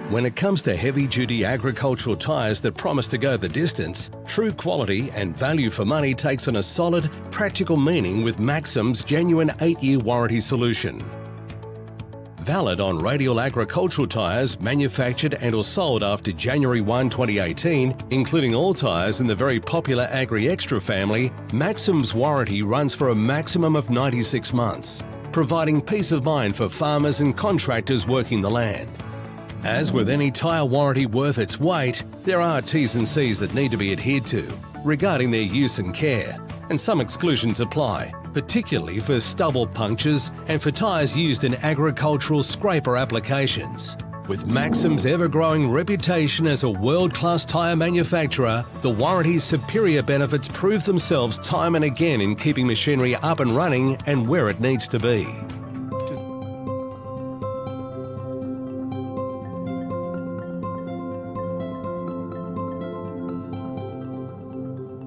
When it comes to heavy-duty agricultural tyres that promise to go the distance, true quality and value for money takes on a solid, practical meaning with MAXAM's genuine 8-year warranty solution. Valid on radial agricultural tyres manufactured and or sold after January 1, 2018, including all tyres in the very popular Agrixtra family, MAXAM's warranty runs for a maximum of 96 months, providing peace of mind for farmers and contractors working the land. As with any tyre warranty worth its weight, there are T's and C's that need to be adhered to regarding their use and care, and some exclusions apply, particularly for stubble punctures and for tyres used in agricultural scraper applications. With MAXAM's ever-growing reputation as a world-class tyre manufacturer, the warranty's superior benefits prove themselves time and again in keeping machinery up and running and where it needs to be.